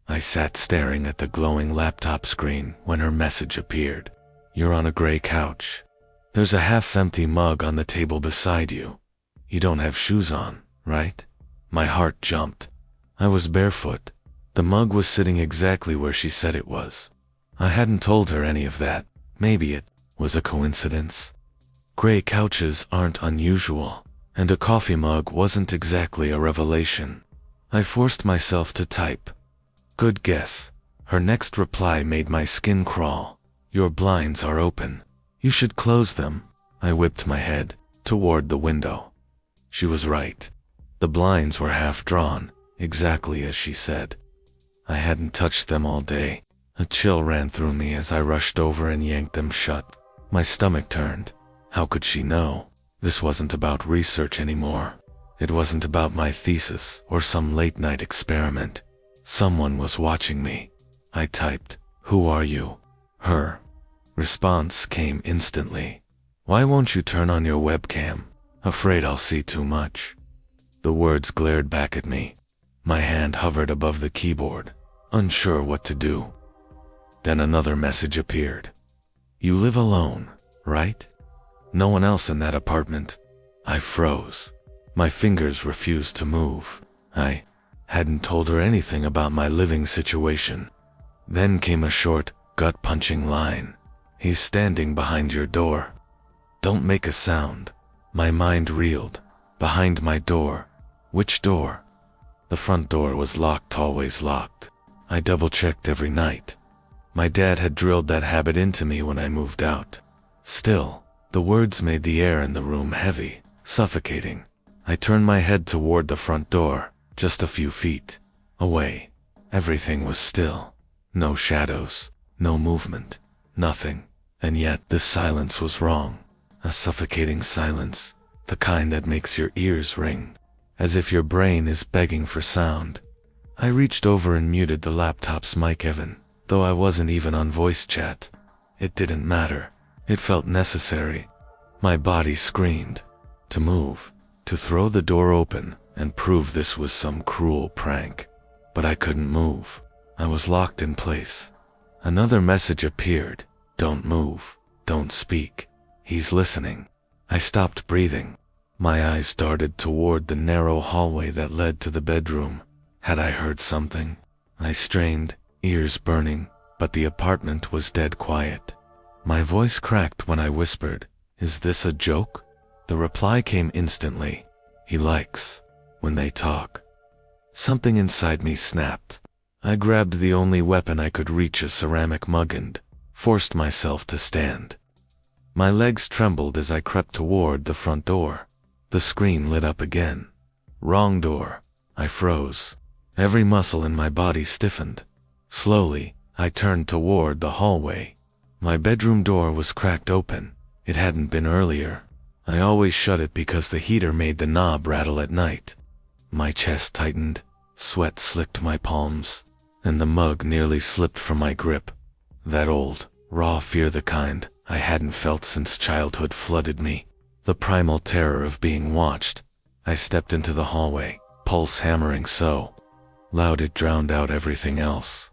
I sat staring at the glowing laptop screen when her message appeared. You're on a gray couch. There's a half-empty mug on the table beside you. You don't have shoes on, right? My heart jumped. I was barefoot. The mug was sitting exactly where she said it was. I hadn't told her any of that. Maybe it was a coincidence. Gray couches aren't unusual, and a coffee mug wasn't exactly a revelation. I forced myself to type. Good guess. Her next reply made my skin crawl. Your blinds are open. You should close them. I whipped my head toward the window. She was right. The blinds were half drawn, exactly as she said. I hadn't touched them all day. A chill ran through me as I rushed over and yanked them shut. My stomach turned. How could she know? This wasn't about research anymore. It wasn't about my thesis or some late-night experiment. Someone was watching me. I typed, "Who are you?" Her response came instantly. "Why won't you turn on your webcam? Afraid I'll see too much." The words glared back at me. My hand hovered above the keyboard, unsure what to do. Then another message appeared. You live alone, right? No one else in that apartment. I froze. My fingers refused to move. I hadn't told her anything about my living situation. Then came a short, gut-punching line. He's standing behind your door. Don't make a sound. My mind reeled. Behind my door. Which door? The front door was locked, always locked. I double-checked every night. My dad had drilled that habit into me when I moved out. Still, the words made the air in the room heavy, suffocating. I turned my head toward the front door, just a few feet away. Everything was still. No shadows, no movement, nothing. And yet this silence was wrong. A suffocating silence, the kind that makes your ears ring, as if your brain is begging for sound. I reached over and muted the laptop's mic even, though I wasn't even on voice chat. It didn't matter. It felt necessary. My body screamed. To move, to throw the door open and prove this was some cruel prank. But I couldn't move. I was locked in place. Another message appeared. Don't move. Don't speak. He's listening. I stopped breathing. My eyes darted toward the narrow hallway that led to the bedroom. Had I heard something? I strained, ears burning, but the apartment was dead quiet. My voice cracked when I whispered, "Is this a joke?" The reply came instantly. He likes when they talk. Something inside me snapped. I grabbed the only weapon I could reach, a ceramic mug, and forced myself to stand. My legs trembled as I crept toward the front door. The screen lit up again. Wrong door. I froze. Every muscle in my body stiffened. Slowly, I turned toward the hallway. My bedroom door was cracked open. It hadn't been earlier. I always shut it because the heater made the knob rattle at night. My chest tightened, sweat slicked my palms, and the mug nearly slipped from my grip. That old, raw fear, the kind I hadn't felt since childhood flooded me. The primal terror of being watched. I stepped into the hallway, pulse hammering so loud it drowned out everything else.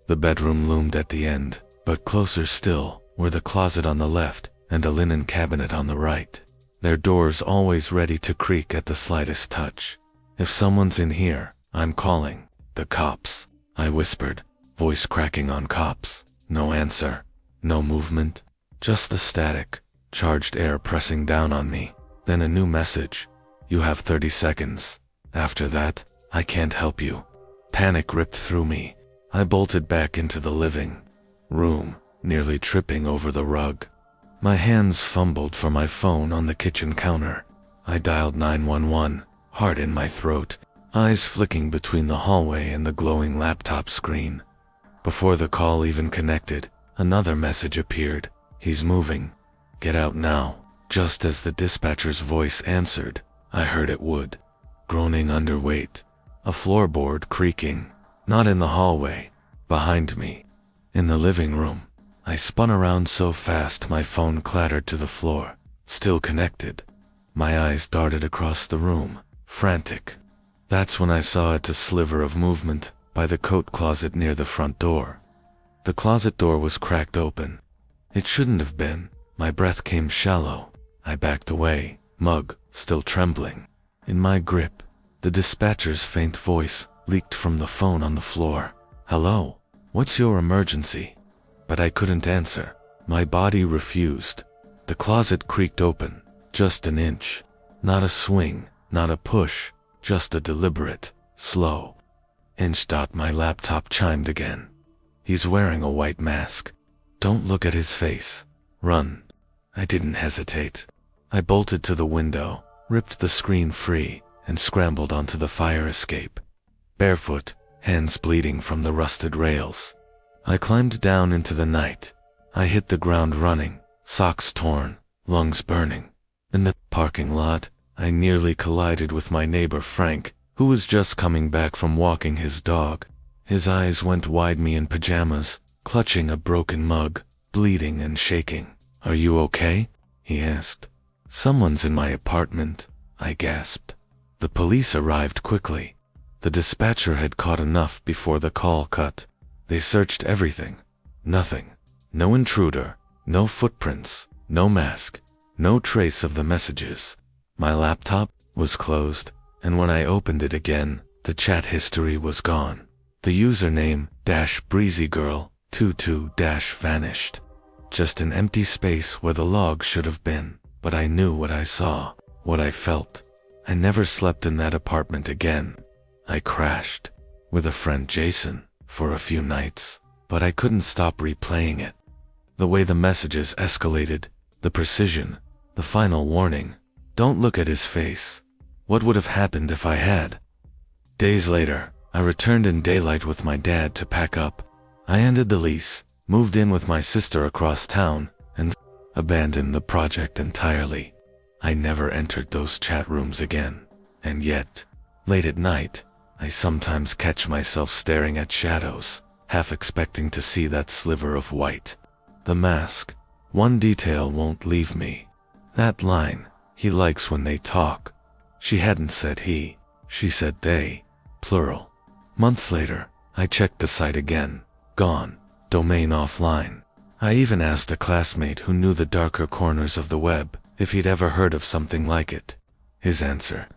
The bedroom loomed at the end, but closer still were the closet on the left and a linen cabinet on the right. Their doors always ready to creak at the slightest touch. "If someone's in here, I'm calling the cops," I whispered, voice cracking on cops. No answer, no movement, just the static, charged air pressing down on me. Then a new message. "You have 30 seconds. After that, I can't help you." Panic ripped through me. I bolted back into the living room, nearly tripping over the rug. My hands fumbled for my phone on the kitchen counter. I dialed 911, heart in my throat, eyes flicking between the hallway and the glowing laptop screen. Before the call even connected, another message appeared. "He's moving. Get out now." Just as the dispatcher's voice answered, I heard it would. Groaning under weight, a floorboard creaking. Not in the hallway, behind me. In the living room. I spun around so fast my phone clattered to the floor. Still connected. My eyes darted across the room, frantic. That's when I saw it, a sliver of movement by the coat closet near the front door. The closet door was cracked open. It shouldn't have been. My breath came shallow. I backed away, mug still trembling in my grip. The dispatcher's faint voice leaked from the phone on the floor. "Hello, what's your emergency?" But I couldn't answer. My body refused. The closet creaked open, just an inch. Not a swing, not a push, just a deliberate, slow inch. My laptop chimed again. "He's wearing a white mask. Don't look at his face. Run." I didn't hesitate. I bolted to the window, ripped the screen free, and scrambled onto the fire escape. Barefoot, hands bleeding from the rusted rails. I climbed down into the night. I hit the ground running, socks torn, lungs burning. In the parking lot, I nearly collided with my neighbor Frank, who was just coming back from walking his dog. His eyes went wide, me in pajamas, clutching a broken mug, bleeding and shaking. "Are you okay?" he asked. "Someone's in my apartment," I gasped. The police arrived quickly. The dispatcher had caught enough before the call cut. They searched everything. Nothing. No intruder, no footprints, no mask, no trace of the messages. My laptop was closed, and when I opened it again, the chat history was gone. The username _breezygirl22- vanished. Just an empty space where the log should have been. But I knew what I saw, what I felt. I never slept in that apartment again. I crashed with a friend Jason for a few nights, but I couldn't stop replaying it. The way the messages escalated, the precision, the final warning. Don't look at his face. What would have happened if I had? Days later, I returned in daylight with my dad to pack up. I ended the lease, moved in with my sister across town, and abandoned the project entirely. I never entered those chat rooms again. And yet, late at night, I sometimes catch myself staring at shadows, half expecting to see that sliver of white. The mask. One detail won't leave me. That line, "He likes when they talk." She hadn't said he, she said they, plural. Months later, I checked the site again. Gone. Domain offline. I even asked a classmate who knew the darker corners of the web if he'd ever heard of something like it. His answer: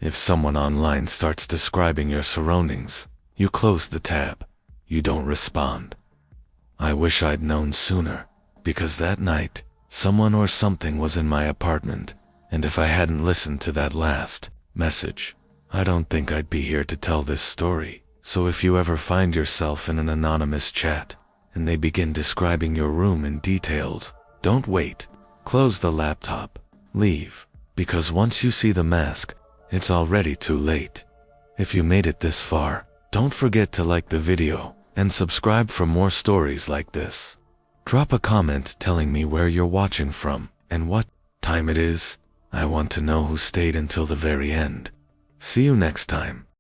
"If someone online starts describing your surroundings, you close the tab. You don't respond." I wish I'd known sooner, because that night, someone or something was in my apartment, and if I hadn't listened to that last message, I don't think I'd be here to tell this story. So if you ever find yourself in an anonymous chat, and they begin describing your room in details, don't wait. Close the laptop. Leave. Because once you see the mask, it's already too late. If you made it this far, don't forget to like the video and subscribe for more stories like this. Drop a comment telling me where you're watching from and what time it is. I want to know who stayed until the very end. See you next time.